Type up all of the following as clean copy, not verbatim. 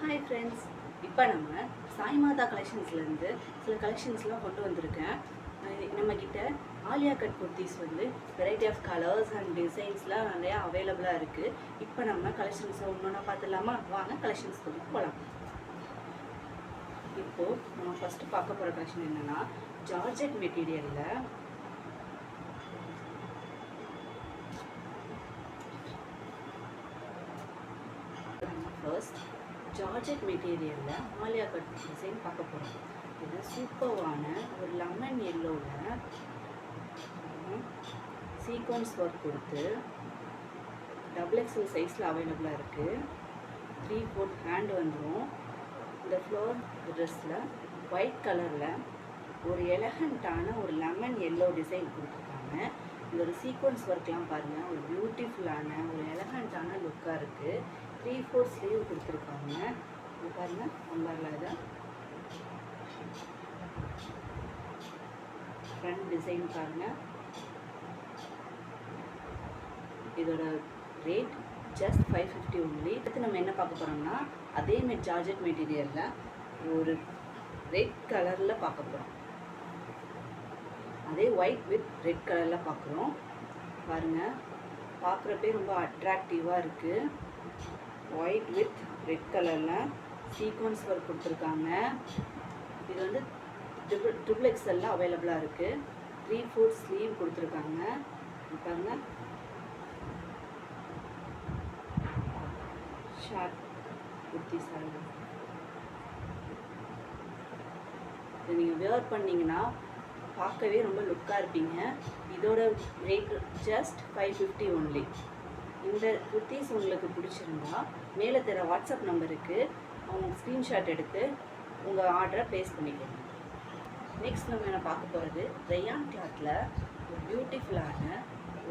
Hi friends, இப்போ நம்ம சாய் மாதா கலெக்ஷன்ஸ்லேருந்து சில கலெக்ஷன்ஸ்லாம் கொண்டு வந்திருக்கேன். நம்மக்கிட்ட ஆலியா கட் குர்த்திஸ் வந்து வெரைட்டி ஆஃப் கலர்ஸ் அண்ட் டிசைன்ஸ்லாம் நிறையா அவைலபிளாக இருக்குது. இப்போ நம்ம கலெக்ஷன்ஸை ஒன்றா பார்த்துடலாமா? வாங்க கலெக்ஷன்ஸ் கொண்டு போகலாம். இப்போது நம்ம ஃபஸ்ட்டு பார்க்க போகிற கலெக்ஷன் என்னென்னா, ஜார்ஜெட் மெட்டீரியலில் ஃபர்ஸ்ட் ஜார்ஜெட் மெட்டீரியலில் ஆலியா கட் டிசைன் பார்க்க போகிறோம். இது சூப்பர்வான ஒரு லெமன் எல்லோவில் சீக்வன்ஸ் ஒர்க் கொடுத்து XXL சைஸில் அவைலபிளாக இருக்குது. 3/4 ஹேண்ட் வந்துடும். இந்த ஃப்ளோர் ட்ரெஸ்ஸில் ஒயிட் கலரில் ஒரு எலகண்ட்டான ஒரு லெமன் எல்லோ டிசைன் கொடுத்துருக்காங்க. இந்த ஒரு சீக்வன்ஸ் ஒர்க்லாம் பாருங்கள், ஒரு பியூட்டிஃபுல்லான ஒரு எலகண்ட்டான லுக்காக இருக்குது. 3/4 ஸ்லீவ் கொடுத்துருக்காங்க. இது பாருங்கள், அம்பர்லா இதை ஃப்ரண்ட் டிசைன் பாருங்கள். இதோட ரேட் ஜஸ்ட் 550 ஒன்லி. அடுத்து நம்ம என்ன பார்க்க போகிறோம்னா, அதே ஜார்ஜெட் மெட்டீரியலில் ஒரு ரெட் கலரில் பார்க்க போகிறோம். அதே ஒயிட் வித் ரெட் கலரில் பார்க்குறோம். பாருங்கள், பார்க்குறப்பே ரொம்ப அட்ராக்டிவாக இருக்குது. ஒயிட் வித் ரெட் கலரில் சீக்வன்ஸ் ஒர்க் கொடுத்துருக்காங்க. இது வந்து XXL அவைலபிளாக இருக்குது. 3/4 ஸ்லீவ் கொடுத்துருக்காங்க. பாருங்கள், ஷார்ட் குர்த்தி சாரி. இது நீங்கள் வியர் பண்ணிங்கன்னா பார்க்கவே ரொம்ப லுக்காக இருப்பீங்க. இதோட ரேட் ஜஸ்ட் 550 ஒன்லி. இந்த குர்த்திஸ் உங்களுக்கு பிடிச்சிருந்தா மேலே தர வாட்ஸ்அப் நம்பருக்கு அவங்க ஸ்க்ரீன்ஷாட் எடுத்து உங்கள் ஆர்டரை ப்ளேஸ் பண்ணிக்கோங்க. நெக்ஸ்ட் நம்ம என்ன பார்க்க போகிறது, ரயான் கிளாத்தில் ஒரு பியூட்டிஃபுல்லான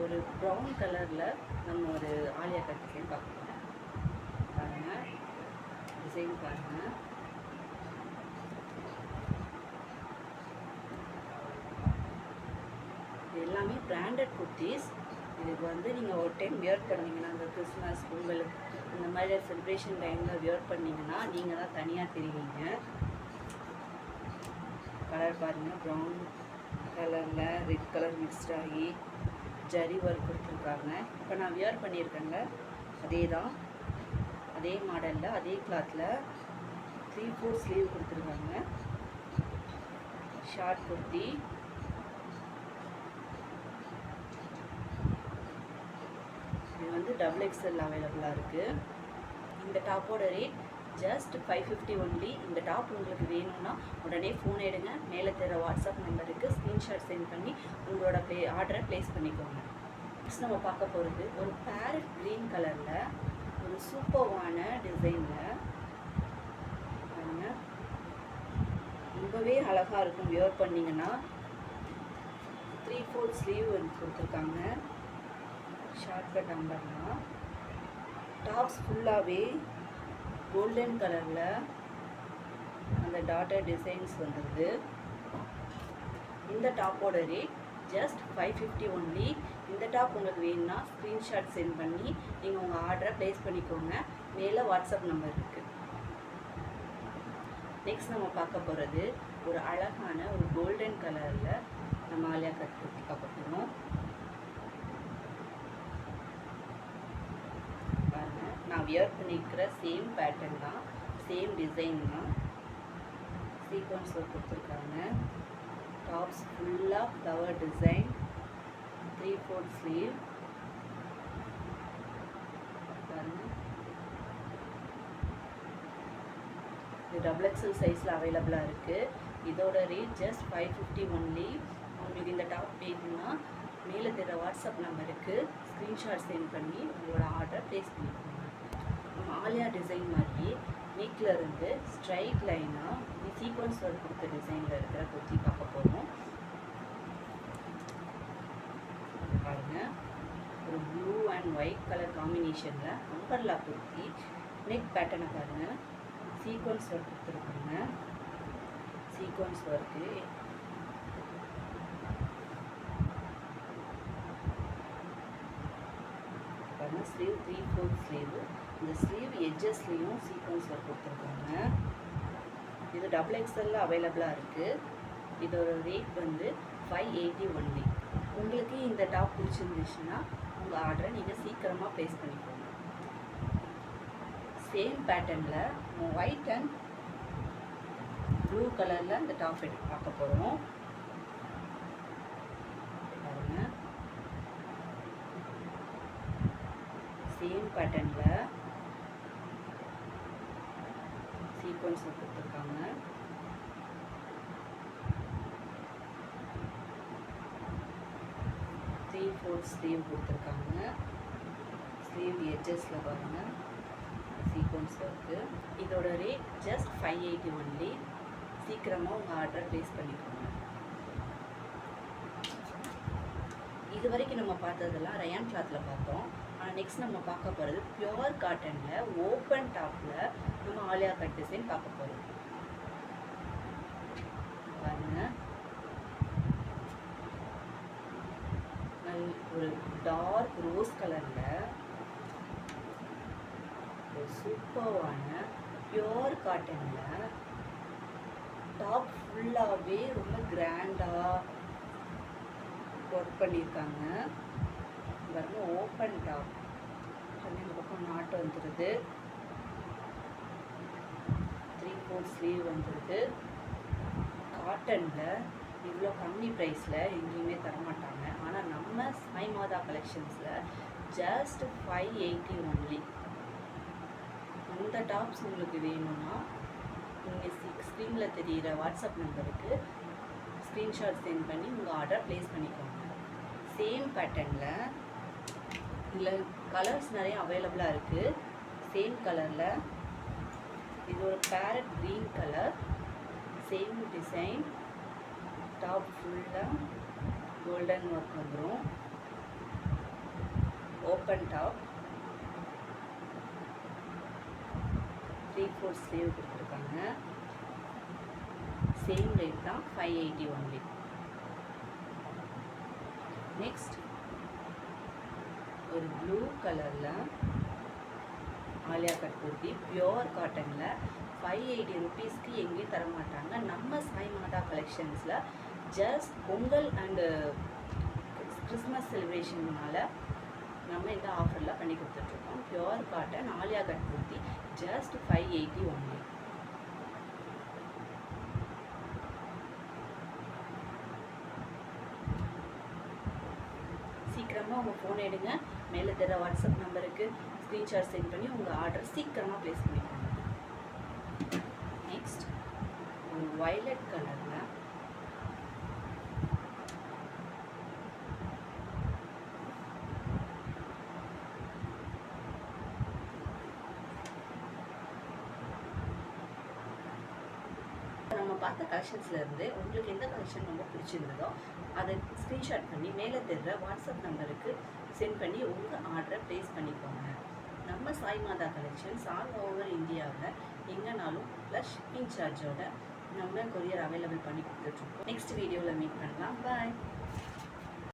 ஒரு ப்ரௌன் கலரில் நம்ம ஒரு ஆலியா கட் டிசைன் பார்க்க போகிறோம். பாருங்கள், டிசைன் பாருங்கள். இது எல்லாமே பிராண்டட் குர்த்திஸ். இதுக்கு வந்து நீங்கள் ஒரு டைம் வியர் பண்ணிங்கன்னா, அந்த கிறிஸ்மஸ் பொங்கல் இந்த மாதிரி செலிப்ரேஷன் டைமில் வியர் பண்ணிங்கன்னா நீங்கள் தான் தனியாக தெரிவிங்க. கலர் பாருங்கள், ப்ரௌன் கலரில் ரெட் கலர் மிக்ஸ்ட் ஆகி ஜரி ஒர்க் கொடுத்துருக்காங்க. இப்போ நான் வியர் பண்ணியிருக்கேங்க, அதே தான், அதே மாடலில் அதே கிளாத்தில் 3/4 ஸ்லீவ் கொடுத்துருக்காங்க. ஷார்ட் குர்த்தி. இது வந்து XXL அவைலபிளாக இருக்குது. இந்த டாப்போட ரேட் ஜஸ்ட் 550 ஒன்லி. இந்த டாப் உங்களுக்கு வேணும்னா உடனே ஃபோன் எடுங்க, மேலே தர வாட்ஸ்அப் நம்பருக்கு ஸ்க்ரீன்ஷாட் சென்ட் பண்ணி உங்களோட ஆர்டரை ப்ளேஸ் பண்ணிக்கோங்க. நெக்ஸ்ட் நம்ம பார்க்க போகிறது ஒரு பேரட் க்ரீன் கலரில் ஒரு சூப்பர்வான டிசைனில் பாருங்கள், ரொம்பவே அழகாக இருக்கும். வியர் பண்ணிங்கன்னா 3/4 ஸ்லீவ் கொடுத்துருக்காங்க. ஷார்ட் கட் அம்பர்னா டாப்ஸ் ஃபுல்லாகவே கோல்டன் கலரில் அந்த டாட்டர் டிசைன்ஸ் வந்துடுது. இந்த டாப்போட ரேட் ஜஸ்ட் 550 ஒன்லி. இந்த டாப் உங்களுக்கு வேணும்னா ஸ்க்ரீன்ஷாட் சென்ட் பண்ணி நீங்கள் உங்கள் ஆர்டரை ப்ளேஸ் பண்ணிக்கோங்க. மேலே வாட்ஸ்அப் நம்பர் இருக்குது. நெக்ஸ்ட் நம்ம பார்க்க போகிறது ஒரு அழகான ஒரு கோல்டன் கலரில் நம்ம ஆலியா கட் குர்த்தி பார்க்க போகிறோம். நான் வியர் பண்ணியிருக்கிற சேம் பேட்டர்ன் தான், சேம் டிசைன் தான். சீக்வன்ஸ் ஒர்க் கொடுத்துருக்காங்க. டாப்ஸ் ஃபுல்லாக ஃப்ளவர் டிசைன். 3/4 ஸ்லீவ் பாருங்கள். இது XXL சைஸில் அவைலபிளாக இருக்குது. இதோட ரேட் ஜஸ்ட் 550 ஒன்லி. உங்களுக்கு இந்த டாப் வேணும்னா மேலே தர வாட்ஸ்அப் நம்பருக்கு ஸ்க்ரீன்ஷாட் சென்ட் பண்ணி உங்களோட ஆர்டரை ப்ளேஸ் பண்ணிக்கோங்க. நம்ம ஆலியா டிசைன் மாதிரி நெக்கில் இருந்து ஸ்ட்ரைட் லைனாக சீக்வன்ஸ் ஒர்க் கொடுத்த டிசைனில் இருக்கிற குர்த்தி பார்க்க போகிறோம். பாருங்கள், ஒரு ப்ளூ அண்ட் ஒயிட் கலர் காம்பினேஷனில் அம்பர்லா குர்த்தி. நெக் பேட்டர்னை பாருங்கள், சீக்வன்ஸ் ஒர்க் கொடுத்துருக்காங்க. சீக்வன்ஸ் ஒர்க்கு பாருங்கள். ஸ்லீவ் 3/4 ஸ்லீவ் இந்த ஸ்லீவ் எட்ஜஸ்லேயும் சீக்வன்ஸ் ஒர்க் கொடுத்துருக்காங்க. இது XXL அவைலபிளாக இருக்குது. இதோட ரேட் வந்து 580 ஒன்லி. உங்களுக்கு இந்த டாப் பிடிச்சிருந்துச்சுன்னா உங்கள் ஆர்டரை நீங்கள் சீக்கிரமாக ப்ளேஸ் பண்ணிக்கோங்க. சேம் பேட்டர்னில் ஒயிட் அண்ட் ப்ளூ கலரில் இந்த டாப் எடுத்து பார்க்க போகிறோம். பாருங்கள், சேம் பேட்டர்னில் சீக்வன்ஸ் கொடுத்துருக்காங்க. த்ரீ ஃபோர்த் ஸ்லீவ் கொடுத்துருக்காங்க. ஸ்லீவ் எட்ஜஸில் பாருங்கள் சீக்வன்ஸ் ஒர்க்கு. இதோட ரேட் ஜஸ்ட் 580 ஒன்லி. சீக்கிரமாக உங்கள் ஆர்டரை ப்ளேஸ் பண்ணிக்கோங்க. இது வரைக்கும் நம்ம பார்த்ததெல்லாம் ரயான் கிளாத்தில் பார்த்தோம். ஆனால் நெக்ஸ்ட் நம்ம பார்க்க போகிறது பியோர் காட்டனில் ஓப்பன் டாப்பில் நம்ம ஆலியா கட் டிசைன் பார்க்க போகிறோம். பாருங்கள், ஒரு டார்க் ரோஸ் கலரில் ஒரு சூப்பரான பியோர் காட்டனில் டாப் ஃபுல்லாகவே ரொம்ப கிராண்டாக ஒர்க் பண்ணியிருக்காங்க. பாருங்க, ஓப்பன் டாப். இந்த பக்கம் நாட்டு வந்துடுது. 3/4 ஸ்லீவ் வந்துடுது. காட்டனில் இவ்வளோ கம்மி ப்ரைஸில் எங்கேயுமே தரமாட்டாங்க. ஆனால் நம்ம சாய் மாதா கலெக்ஷன்ஸில் ஜஸ்ட் 580 ஒன்லி. இந்த டாப்ஸ் உங்களுக்கு வேணும்னா நீங்கள் ஸ்க்ரீனில் தெரிகிற வாட்ஸ்அப் நம்பருக்கு ஸ்க்ரீன்ஷாட் சென்ட் பண்ணி உங்கள் ஆர்டர் ப்ளேஸ் பண்ணிக்கோங்க. சேம் பேட்டர்னில் இதில் கலர்ஸ் நிறைய அவைலபிளாக இருக்குது. சேம் கலரில் இது ஒரு farad green colour. Same design. Top ஃபுல்லாக கோல்டன் ஒர்க் வந்துடும். Open top. 3/4 ஸ்லீவ் கொடுத்துருக்காங்க. சேம் ரேட் தான் 580 ஒன்லி. நெக்ஸ்ட் ஒரு ப்ளூ கலரில் ஆலியா கட் குர்த்தி பியோர் காட்டனில் 580 ருபீஸ்க்கு எங்கேயும் தரமாட்டாங்க. நம்ம சாய் மாதா கலெக்ஷன்ஸில் ஜஸ்ட் பொங்கல் அண்டு கிறிஸ்மஸ் செலிப்ரேஷன்னால நம்ம இந்த ஆஃபரில் பண்ணி கொடுத்துட்ருக்கோம். Pure cotton Alia cut kurti just 580 only. சீக்கிரமாக உங்கள் ஃபோன் எடுங்க. மேலே தர வாட்ஸ்அப் நம்பருக்கு ஸ்க்ரீன்ஷாட் சென்ட் பண்ணி உங்கள் ஆர்டர் சீக்கிரமாக ப்ளேஸ் பண்ணிக்கோங்க. நெக்ஸ்ட் ஒரு வயலட் கலரில் நம்ம பார்த்த கலெக்ஷன்ஸ்லேருந்து உங்களுக்கு எந்த கலெக்ஷன் ரொம்ப பிடிச்சிருந்ததோ அதை ஸ்க்ரீன்ஷாட் பண்ணி மேலே தெரிகிற வாட்ஸ்அப் நம்பருக்கு சென்ட் பண்ணி உங்கள் ஆர்டரை ப்ளேஸ் பண்ணிக்கோங்க. நம்ம சாய் மாதா கலெக்ஷன்ஸ் ஆல் ஓவர் இந்தியாவில் எங்கேனாலும் ப்ளஸ் ஷிப்பிங் சார்ஜோட நம்ம கொரியர் அவைலபிள் பண்ணி கொடுத்துட்ருக்கோம். நெக்ஸ்ட் வீடியோவில் மீட் பண்ணலாம். பாய்.